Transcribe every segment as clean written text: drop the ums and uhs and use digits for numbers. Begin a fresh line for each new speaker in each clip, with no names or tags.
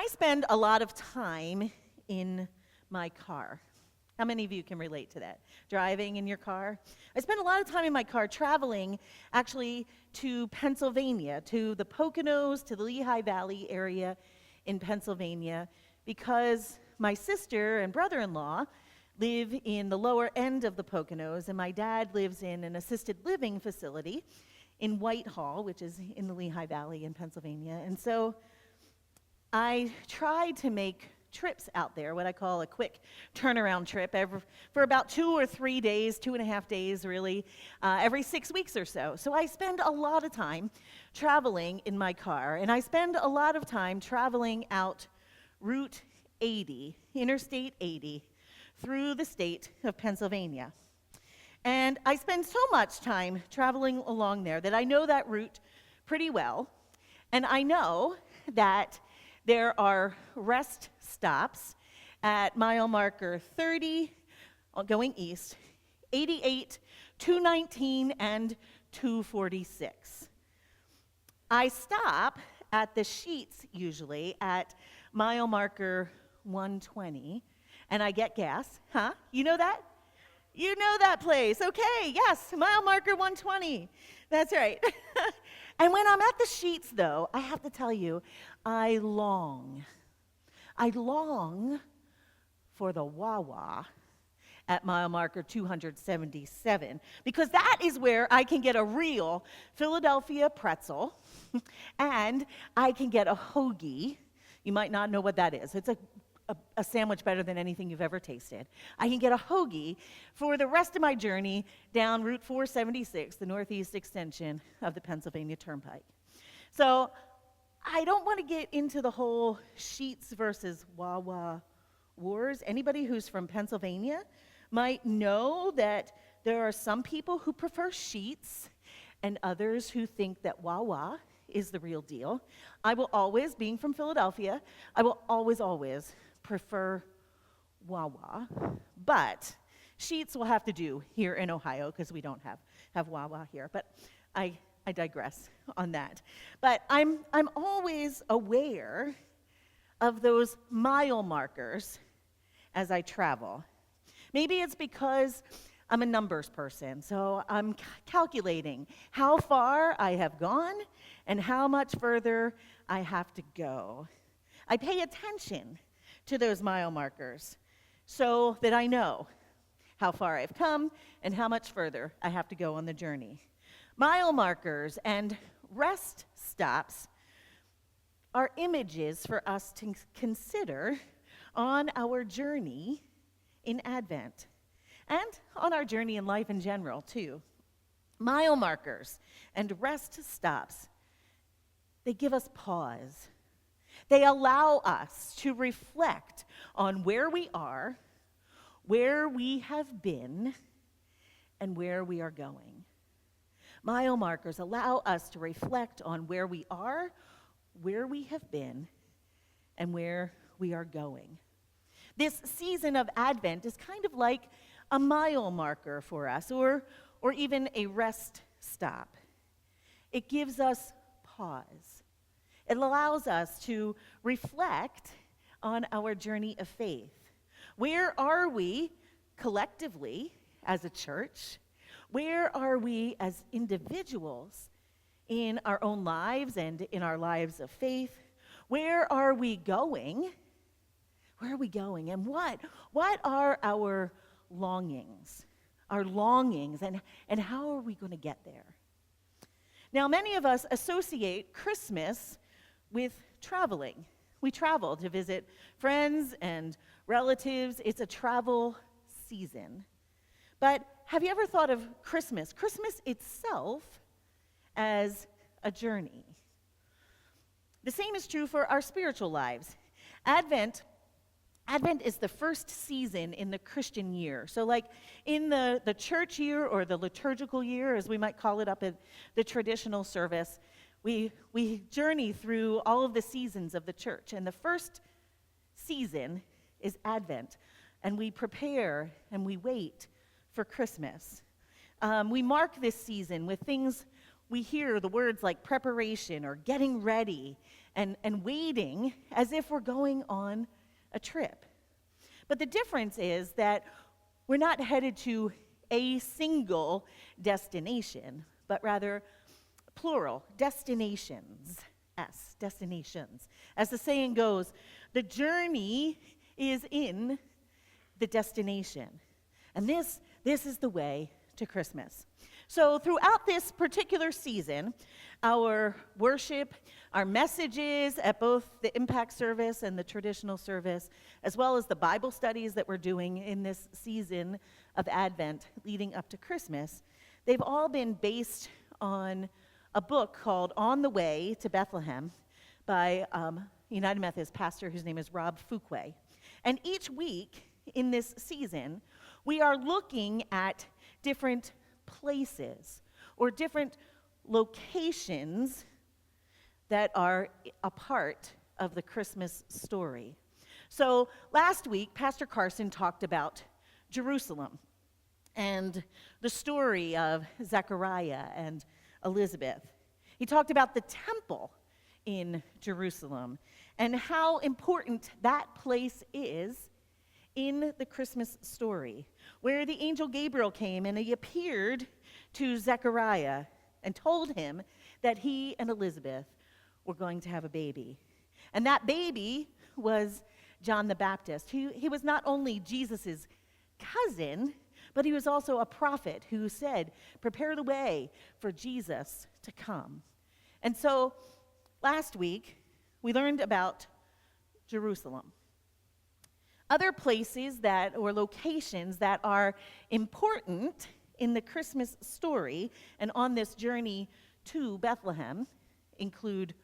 I spend a lot of time in my car. How many of you can relate to that? Driving in your car? I spend a lot of time in my car traveling actually to Pennsylvania, to the Poconos, to the Lehigh Valley area in Pennsylvania, because my sister and brother-in-law live in the lower end of the Poconos, and my dad lives in an assisted living facility in Whitehall, which is in the Lehigh Valley in Pennsylvania. And so I try to make trips out there, what I call a quick turnaround trip, for about 2 or 3 days, 2.5 days really, every 6 weeks or so. So I spend a lot of time traveling in my car, and I spend a lot of time traveling out Route 80, Interstate 80, through the state of Pennsylvania. And I spend so much time traveling along there that I know that route pretty well, and I know that there are rest stops at mile marker 30 going east, 88, 219, and 246. I stop at the Sheetz usually at mile marker 120, and I get gas. Huh? You know that? You know that place. Okay, yes, mile marker 120. That's right. And when I'm at the Sheetz, though, I have to tell you, I long for the Wawa at mile marker 277, because that is where I can get a real Philadelphia pretzel, and I can get a hoagie. You might not know what that is. It's a sandwich better than anything you've ever tasted. I can get a hoagie for the rest of my journey down Route 476, the northeast extension of the Pennsylvania Turnpike. So I don't want to get into the whole Sheetz versus Wawa wars. Anybody who's from Pennsylvania might know that there are some people who prefer Sheetz and others who think that Wawa is the real deal. I will always, being from Philadelphia, I will always prefer Wawa, but Sheetz will have to do here in Ohio because we don't have Wawa here, but I digress on that. But I'm always aware of those mile markers as I travel. Maybe it's because I'm a numbers person, so I'm calculating how far I have gone and how much further I have to go. I pay attention to those mile markers so that I know how far I've come and how much further I have to go on the journey. Mile markers and rest stops are images for us to consider on our journey in Advent and on our journey in life in general, too. Mile markers and rest stops, they give us pause. They allow us to reflect on where we are, where we have been, and where we are going. Mile markers allow us to reflect on where we are, where we have been, and where we are going. This season of Advent is kind of like a mile marker for us, or even a rest stop. It gives us pause. It allows us to reflect on our journey of faith. Where are we collectively as a church? Where are we as individuals in our own lives and in our lives of faith? Where are we going? Where are we going? And what are our longings? Our longings, and how are we going to get there? Now, many of us associate Christmas with traveling. We travel to visit friends and relatives. It's a travel season. But have you ever thought of Christmas itself, as a journey? The same is true for our spiritual lives. Advent is the first season in the Christian year. So like in the church year, or the liturgical year, as we might call it up at the traditional service, we journey through all of the seasons of the church. And the first season is Advent. And we prepare and we wait for Christmas. We mark this season with things we hear the words like preparation or getting ready and waiting as if we're going on a trip. But the difference is that we're not headed to a single destination, but rather plural, destinations. Destinations. As the saying goes, the journey is in the destination. And this is the way to Christmas. So throughout this particular season, our worship, our messages at both the Impact service and the traditional service, as well as the Bible studies that we're doing in this season of Advent leading up to Christmas, they've all been based on a book called On the Way to Bethlehem by United Methodist pastor whose name is Rob Fuquay. And each week in this season, we are looking at different places or different locations that are a part of the Christmas story. So last week, Pastor Carson talked about Jerusalem and the story of Zechariah and Elizabeth. He talked about the temple in Jerusalem and how important that place is in the Christmas story, where the angel Gabriel came and he appeared to Zechariah and told him that he and Elizabeth were going to have a baby. And that baby was John the Baptist. He was not only Jesus' cousin, but he was also a prophet who said, prepare the way for Jesus to come. And so last week, we learned about Jerusalem. Other places or locations that are important in the Christmas story and on this journey to Bethlehem include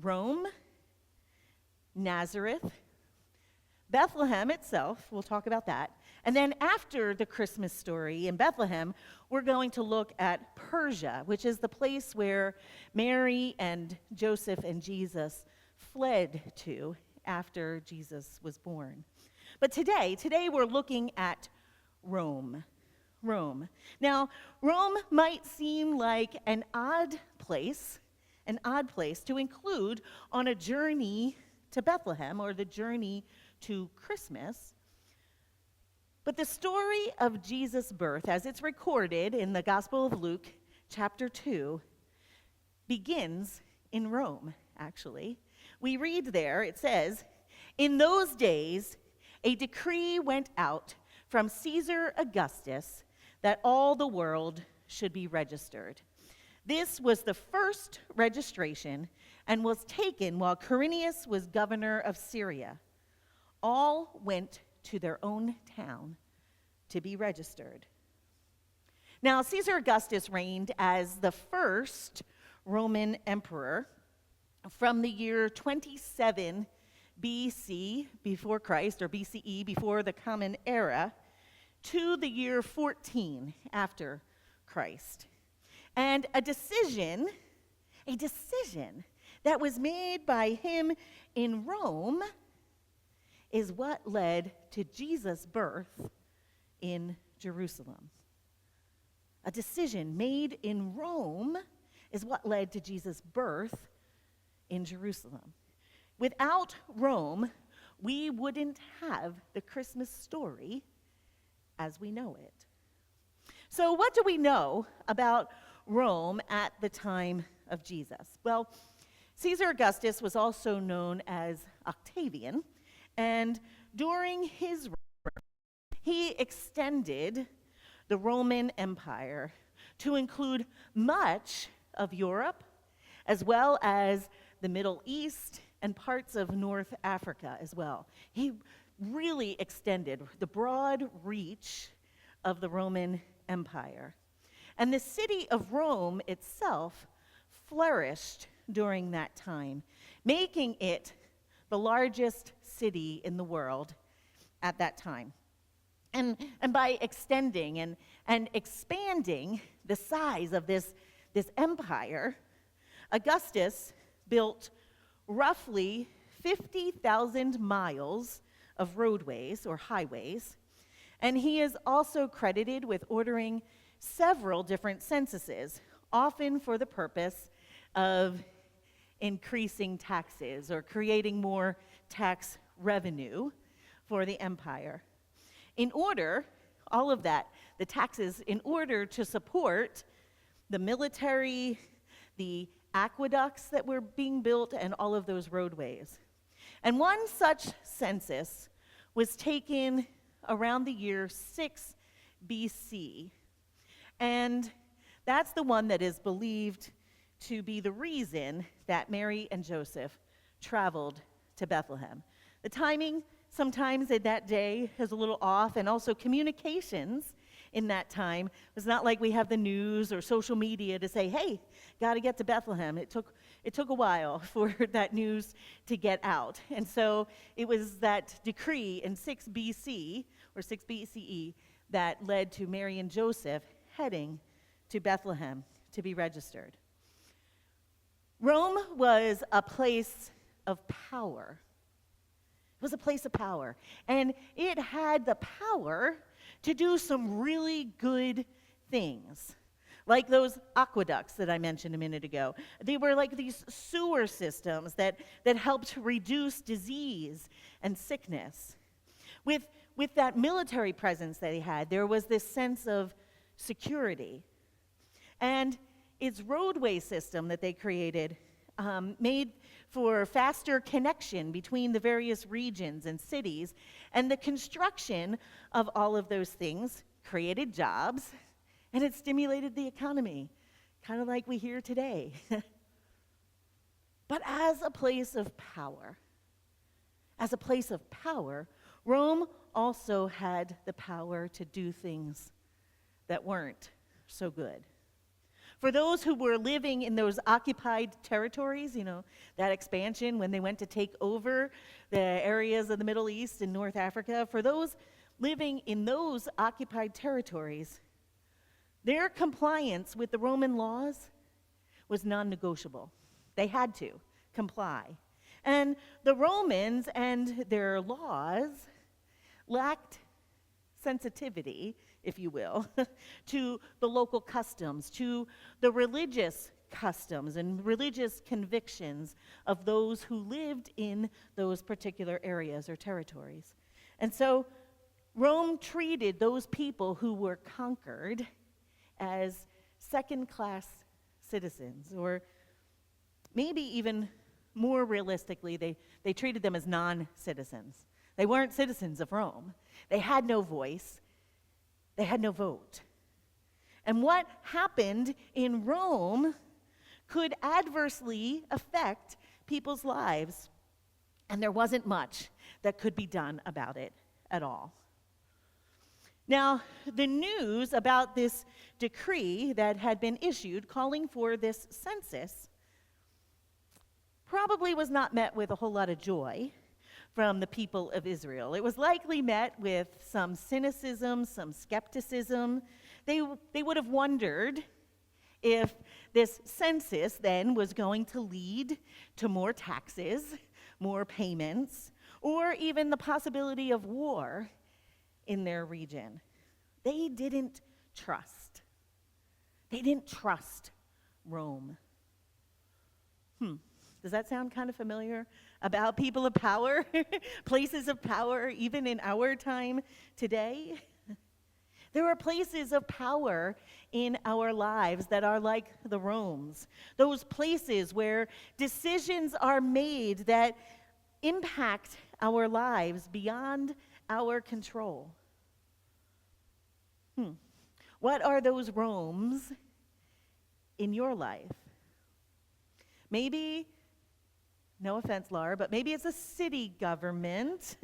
Rome, Nazareth, Bethlehem itself, we'll talk about that. And then after the Christmas story in Bethlehem, we're going to look at Persia, which is the place where Mary and Joseph and Jesus fled to after Jesus was born. But today we're looking at Rome. Now, Rome might seem like an odd place to include on a journey to Bethlehem or the journey to Christmas. But the story of Jesus' birth, as it's recorded in the Gospel of Luke, chapter 2, begins in Rome, actually. We read there, it says, "In those days, a decree went out from Caesar Augustus that all the world should be registered. This was the first registration and was taken while Quirinius was governor of Syria. All went to their own town to be registered." Now, Caesar Augustus reigned as the first Roman emperor from the year 27 BC, before Christ, or BCE, before the Common Era, to the year 14 after Christ. And a decision that was made by him in Rome is what led to Jesus' birth in Jerusalem. A decision made in Rome is what led to Jesus' birth in Jerusalem. Without Rome, we wouldn't have the Christmas story as we know it. So what do we know about Rome at the time of Jesus? Well, Caesar Augustus was also known as Octavian, and during his reign, he extended the Roman Empire to include much of Europe, as well as the Middle East and parts of North Africa as well. He really extended the broad reach of the Roman Empire. And the city of Rome itself flourished during that time, making it the largest city in the world at that time. And by extending and expanding the size of this empire, Augustus built roughly 50,000 miles of roadways or highways, and he is also credited with ordering several different censuses, often for the purpose of increasing taxes or creating more tax revenue for the empire. In order, all of that, the taxes, in order to support the military, the aqueducts that were being built, and all of those roadways. And one such census was taken around the year 6 BC. And that's the one that is believed to be the reason that Mary and Joseph traveled to Bethlehem. The timing sometimes in that day is a little off, and also communications in that time was not like we have the news or social media to say, hey, got to get to Bethlehem. It took a while for that news to get out. And so it was that decree in 6 BC or 6 BCE that led to Mary and Joseph heading to Bethlehem to be registered. Rome was a place of power. It was a place of power. And it had the power to do some really good things, like those aqueducts that I mentioned a minute ago. They were like these sewer systems that helped reduce disease and sickness. With that military presence that they had, there was this sense of security. And its roadway system that they created made for faster connection between the various regions and cities. And the construction of all of those things created jobs, and it stimulated the economy, kind of like we hear today. But as a place of power, Rome also had the power to do things that weren't so good. For those who were living in those occupied territories, that expansion when they went to take over the areas of the Middle East and North Africa, for those living in those occupied territories, their compliance with the Roman laws was non-negotiable. They had to comply. And the Romans and their laws lacked sensitivity, if you will, to the local customs, to the religious customs and religious convictions of those who lived in those particular areas or territories. And so Rome treated those people who were conquered as second-class citizens, or maybe even more realistically, they treated them as non-citizens. They weren't citizens of Rome. They had no voice. They had no vote. And what happened in Rome could adversely affect people's lives, and there wasn't much that could be done about it at all. Now, the news about this decree that had been issued calling for this census probably was not met with a whole lot of joy from the people of Israel. It was likely met with some cynicism, some skepticism. They would have wondered if this census then was going to lead to more taxes, more payments, or even the possibility of war in their region. They didn't trust. They didn't trust Rome. Does that sound kind of familiar? About people of power, places of power, even in our time today? There are places of power in our lives that are like the Romes. Those places where decisions are made that impact our lives beyond our control. What are those Romes in your life? Maybe, no offense, Laura, but maybe it's a city government,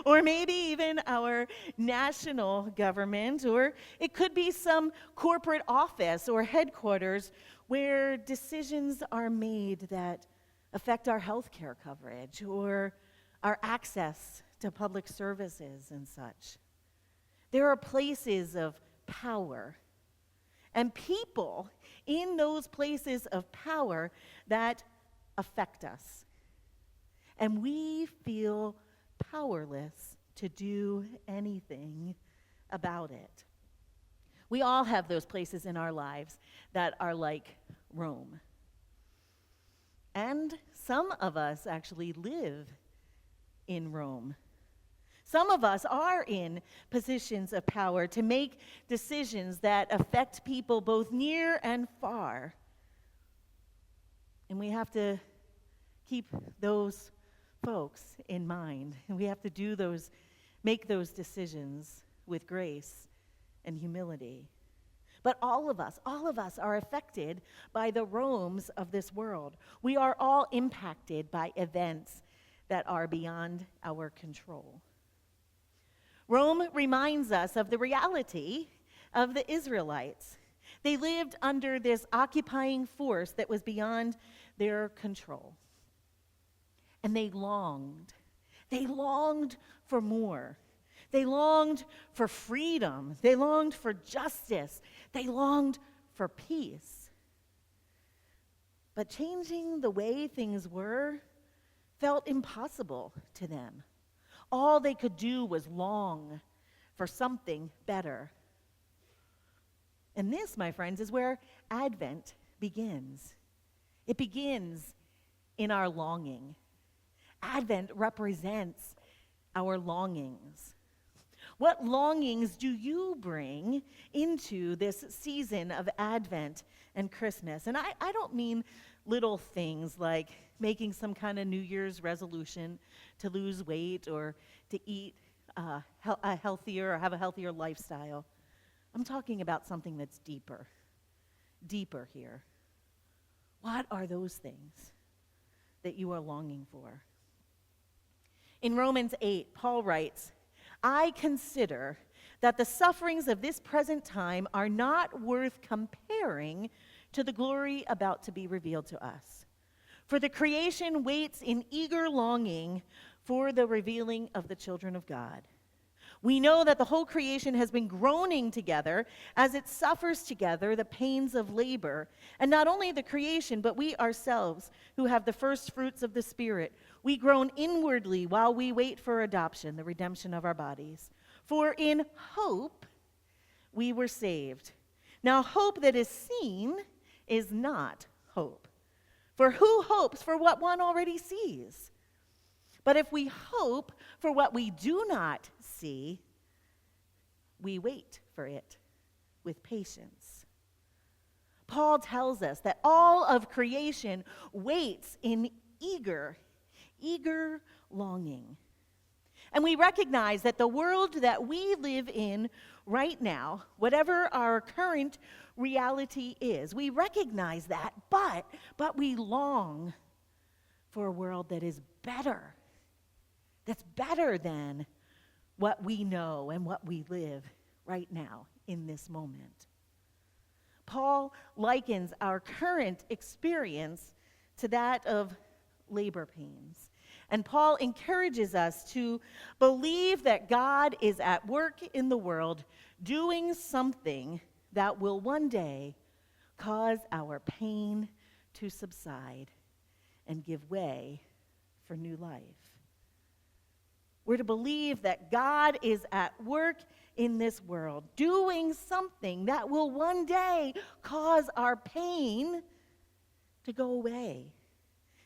or maybe even our national government, or it could be some corporate office or headquarters where decisions are made that affect our health care coverage or our access to public services and such. There are places of power and people in those places of power that affect us. And we feel powerless to do anything about it. We all have those places in our lives that are like Rome. And some of us actually live in Rome. Some of us are in positions of power to make decisions that affect people both near and far. And we have to keep those folks in mind. And we have to make those decisions with grace and humility. But all of us are affected by the Romes of this world. We are all impacted by events that are beyond our control. Rome reminds us of the reality of the Israelites. They lived under this occupying force that was beyond their control. And they longed. They longed for more. They longed for freedom. They longed for justice. They longed for peace. But changing the way things were felt impossible to them. All they could do was long for something better. And this, my friends, is where Advent begins. It begins in our longing. Advent represents our longings. What longings do you bring into this season of Advent and Christmas? And I don't mean little things like making some kind of New Year's resolution to lose weight or to eat a healthier or have a healthier lifestyle. I'm talking about something that's deeper here. What are those things that you are longing for? In Romans 8, Paul writes, I consider that the sufferings of this present time are not worth comparing to the glory about to be revealed to us. For the creation waits in eager longing for the revealing of the children of God. We know that the whole creation has been groaning together as it suffers together the pains of labor. And not only the creation, but we ourselves, who have the first fruits of the Spirit, we groan inwardly while we wait for adoption, the redemption of our bodies. For in hope we were saved. Now hope that is seen is not hope. For who hopes for what one already sees? But if we hope for what we do not see, we wait for it with patience. Paul tells us that all of creation waits in eager longing. And we recognize that the world that we live in right now, whatever our current reality is, we recognize that, but we long for a world that is better. That's better than what we know and what we live right now in this moment. Paul likens our current experience to that of labor pains. And Paul encourages us to believe that God is at work in the world doing something that will one day cause our pain to subside and give way for new life. We're to believe that God is at work in this world, doing something that will one day cause our pain to go away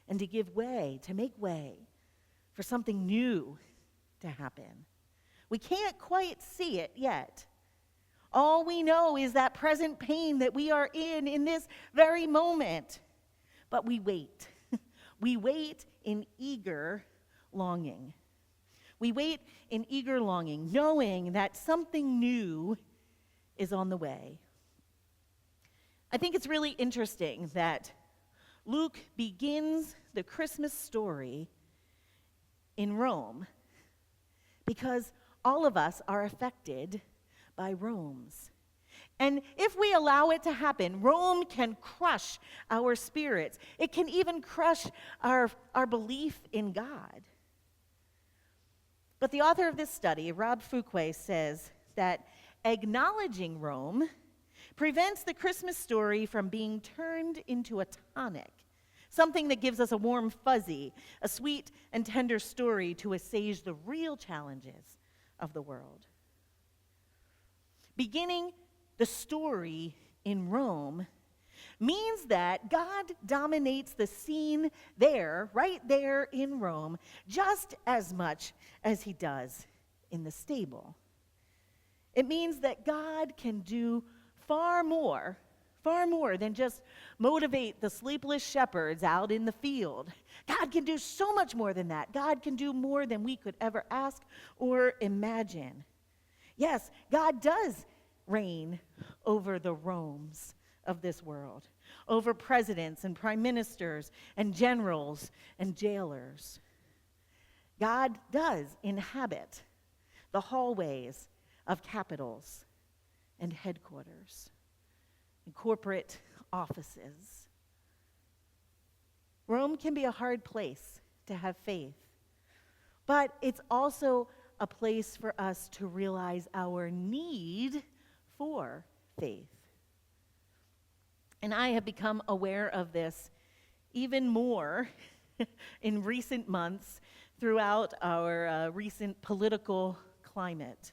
and to give way, to make way for something new to happen. We can't quite see it yet. All we know is that present pain that we are in this very moment. But we wait. We wait in eager longing. We wait in eager longing, knowing that something new is on the way. I think it's really interesting that Luke begins the Christmas story in Rome because all of us are affected by Rome's. And if we allow it to happen, Rome can crush our spirits. It can even crush our belief in God. But the author of this study, Rob Fuqua, says that acknowledging Rome prevents the Christmas story from being turned into a tonic, something that gives us a warm fuzzy, a sweet and tender story to assuage the real challenges of the world. Beginning the story in Rome means that God dominates the scene there, right there in Rome, just as much as he does in the stable. It means that God can do far more than just motivate the sleepless shepherds out in the field. God can do so much more than that. God can do more than we could ever ask or imagine. Yes, God does reign over the Romes of this world, over presidents and prime ministers and generals and jailers. God does inhabit the hallways of capitals and headquarters and corporate offices. Rome can be a hard place to have faith, but it's also a place for us to realize our need for faith. And I have become aware of this even more in recent months throughout our recent political climate.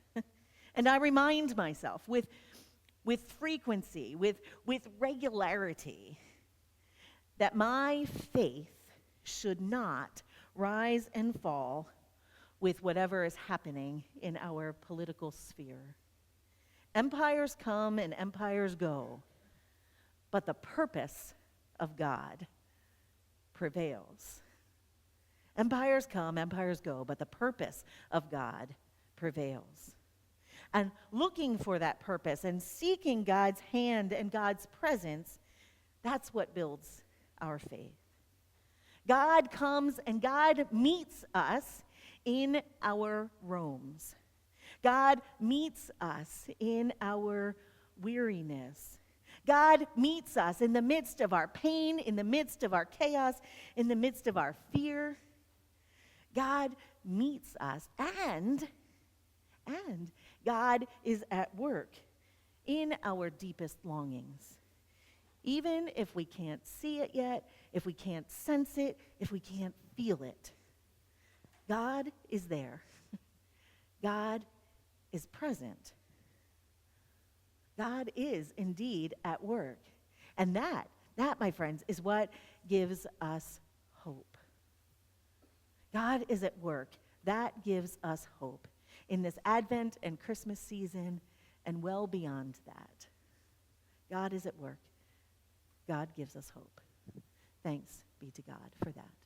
And I remind myself with frequency, with regularity, that my faith should not rise and fall with whatever is happening in our political sphere. Empires come and empires go, but the purpose of God prevails. Empires come, empires go, but the purpose of God prevails. And looking for that purpose and seeking God's hand and God's presence, that's what builds our faith. God comes and God meets us in our Romes. God meets us in our weariness. God meets us in the midst of our pain, in the midst of our chaos, in the midst of our fear. God meets us, and God is at work in our deepest longings. Even if we can't see it yet, if we can't sense it, if we can't feel it, God is there. God is present. God is indeed at work. And that, my friends, is what gives us hope. God is at work. That gives us hope in this Advent and Christmas season and well beyond that. God is at work. God gives us hope. Thanks be to God for that.